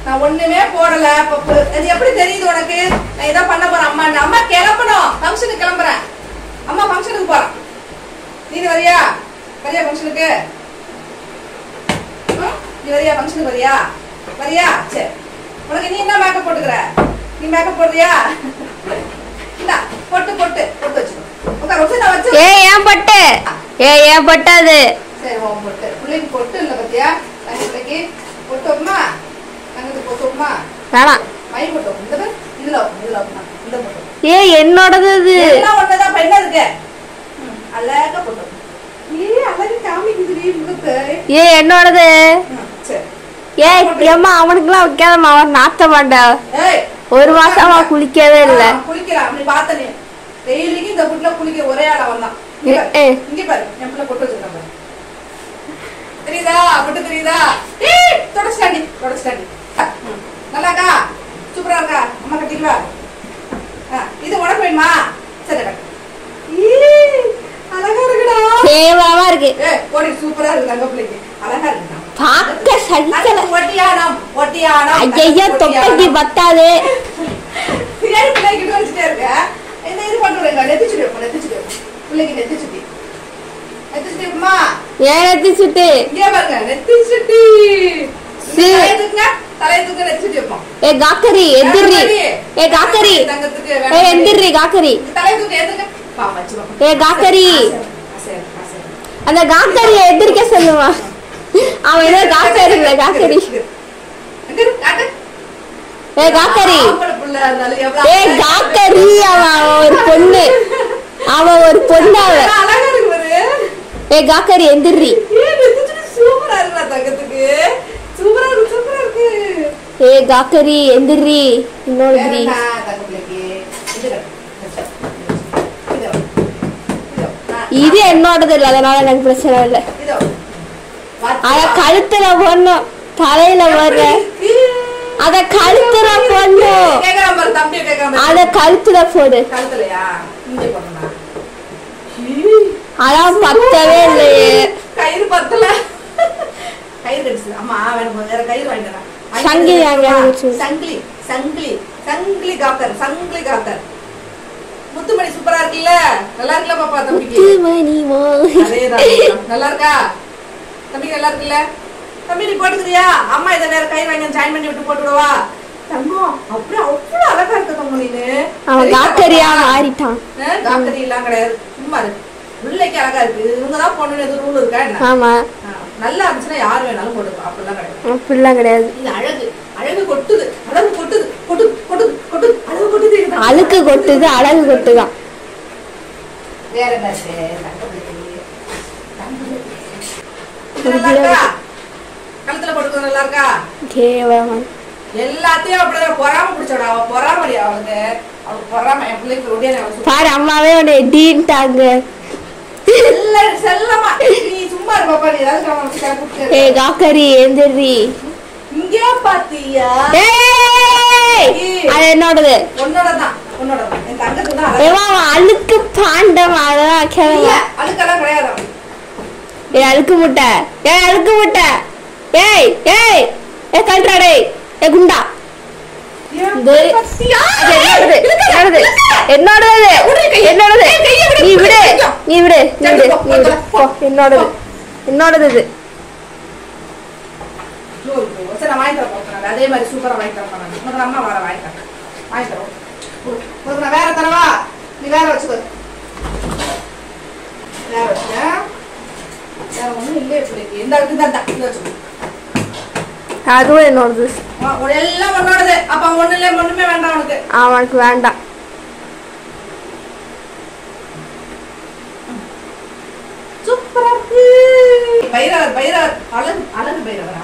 நான் ஒண்ணுமே போடல. அது எப்படி தெரியுது உனக்கு? நான் இதான் பண்ண போறேன். அம்மா கிளம்பணும், ஃபங்க்ஷனுக்கு கிளம்புறேன். அம்மா ஃபங்க்ஷனுக்கு போறேன். நீ வரியா? ஃபங்க்ஷனுக்கு நீ வரியா? ஃபங்க்ஷனுக்கு வரியா? சரி, உனக்கு நீ என்ன மேக்கப் போட்டுக்கிற? நீ மேக்கப் போடுறியா? இந்தா பொட்டு வச்சுக்கோ. ஏன் பொட்டு? ஏன் பொட்டாது? சரி, உன் பொட்டு பிள்ளைக்கு பொட்டு இல்லை பத்தியா? தங்க பிள்ளைக்கு பொட்டுமா? தங்கத்துக்கு பொட்டுமா? வேணாம், மை பொட்டு இதுல இந்த பொட்டு. என்னோடது இது. எல்லாம் ஒண்ணுதான். என்ன இருக்கு? அழகா பொட்டு. அழகு காமிக்குது முகத்தை. என்னோடது. சரி, ஏம்மா அவனுக்குலாம் வைக்காதம்மா, அவன் நாத்த மாட்டா. ஒரு மாசமா குளிக்கவே இல்ல. குளிக்கலாம். அப்படி பார்த்த நீ டெய்லிக்கு இந்த புட்ல குளிக்க ஒரே ஆள் அவன் தான். இங்க பாரு, என் பிள்ளை பொட்டு வச்சிருக்காங்க. தெரியுதா? பொட்டு தெரியுதா? தொடச்சிட்டாண்டி. நல்லாக்கா? சூப்பரா இருக்கா? அம்மா கட்டிக்குவா? இது உனக்கு வேணுமா? சரி, அழகா இருக்குடா. கேவலமா இருக்கு. போடி, சூப்பரா இருக்கு. தங்க பிள்ளைக்கு அழகா இருக்கு. பாக்க சகிக்கல. ஒட்டியானம் ஐயா தொப்பைக்கு பத்தாது. பிள்ளைகிட்ட வச்சுட்டே இருக்க. இது பண்ணுறேங்க. நெத்திச்சுட்டு பிள்ளைக்கு நெத்திச்சுட்டி. நெத்திச்சுட்டிமா? ஏன் நெத்திச்சுட்டு? இங்கே பாருங்க, நெத்திச்சுட்டி. தலையத்துக்கு நெத்திச்சுட்டி வைப்போம். காக்கரி எந்திரி. காக்கரி தங்கத்துக்கு எந்திரி. காக்கரி தலையத்துக்கு எதுக்கு? காக்கரி அந்த காக்கரிய எதிர்க்க சொல்லுவா. அவன் ஏதோ காக்கரி இல்ல. காக்கரி காக்கரி காக்கரி. அவன் ஒரு பொண்ணு. அவ காக்கரி எந்திரி. சூப்பரா இருக்கா? தங்கத்துக்கு சூப்பரா இருக்கு. காக்கரி எந்திரி. இன்னொரு இது என்னோடது இல்ல, அதனால எனக்கு பிரச்சனை இல்லை. அத கழுத்துல போடணும், தலையில வர்ற அத கழுத்துல போடணும். அத கழுத்துல போடு. அதான் பத்தவே இல்லையே. கயிறு பத்தல. கயிறு கடிச்சு அம்மா வேணும். வேற கயிறு வாங்கிட்டு சங்கிலி காக்கர். முத்துமணி சூப்பரா இருக்குல்ல? நல்லா இருக்குல்ல பாப்பா? தம்பிக்கு நல்லா இருக்கா? தம்பிக்கு நல்லா இருக்குல்ல? தம்பி நீ போட்டுக்கிறியா? அம்மா இதை வேற கயிறு வாங்கி ஜாயின் பண்ணி விட்டு போட்டு விடவா? தங்கம் அப்படியே அவ்வளவு அழகா இருக்க தங்கம். நீனு அவன் காக்கரியா மாறிட்டான். காக்கரி எல்லாம் கிடையாது, சும்மா இருக்கு. பிள்ளைக்கு அழகா இருக்கு. இவங்கதான் பொண்ணு எதுவும் ரூல் இருக்கா என்ன? ஆமா, நல்லா இருந்துச்சுன்னா யாரு வேணாலும் போட்டுக்கலாம். அப்படிலாம் கிடையாது. அப்படிலாம் கிடையாது. இது அழகு கொட்டுது. அழகு கொட்டுது. அழகு கொட்டுதான். வேற என்ன கழுத்துல போட்டுக்கிறது நல்லா இருக்கா? கேவலம். எல்லாத்தையும் அப்படிதான் பொறாம பிடிச்சோட. அவ பொறாமடி. அவளுக்கு பொறாம. என் பிள்ளைக்கு ரொடியா பாரு, அம்மாவே உன்னை டீன்ட்டாங்க. செல்லமா நீ சும்மா இரு பாப்பா. நீ ஏதாவது காக்கரி எந்திரி. இங்க பாத்தியா? அது என்னோடது. உன்னோடதான். என் தங்கத்துக்கு தான் அழுக்கு பாண்டம். அதெல்லாம் அழுக்கெல்லாம் கிடையாது. அழுக்கு முட்டை. கல்றாடே குண்டா. என்னோடது. நீ விடு. என்னோடது இது. அதே மாதிரி சூப்பரா வாங்கி தரேன். அம்மா வர வாங்கி தரோம். வேற தரவா? நீ வேற வச்சுக்கோ. வேற ஒண்ணும் இல்லையே பிள்ளைக்கு. இந்த வச்சுக்கோ. அதுவும் என்னோடது. எல்லாம் உன்னோடது. அப்ப ஒண்ணுமே வேண்டாம் உனக்கு. அவனுக்கு வேண்டாம். சூப்பரா இருக்கு. பைரவர் அழகு பைரவர்.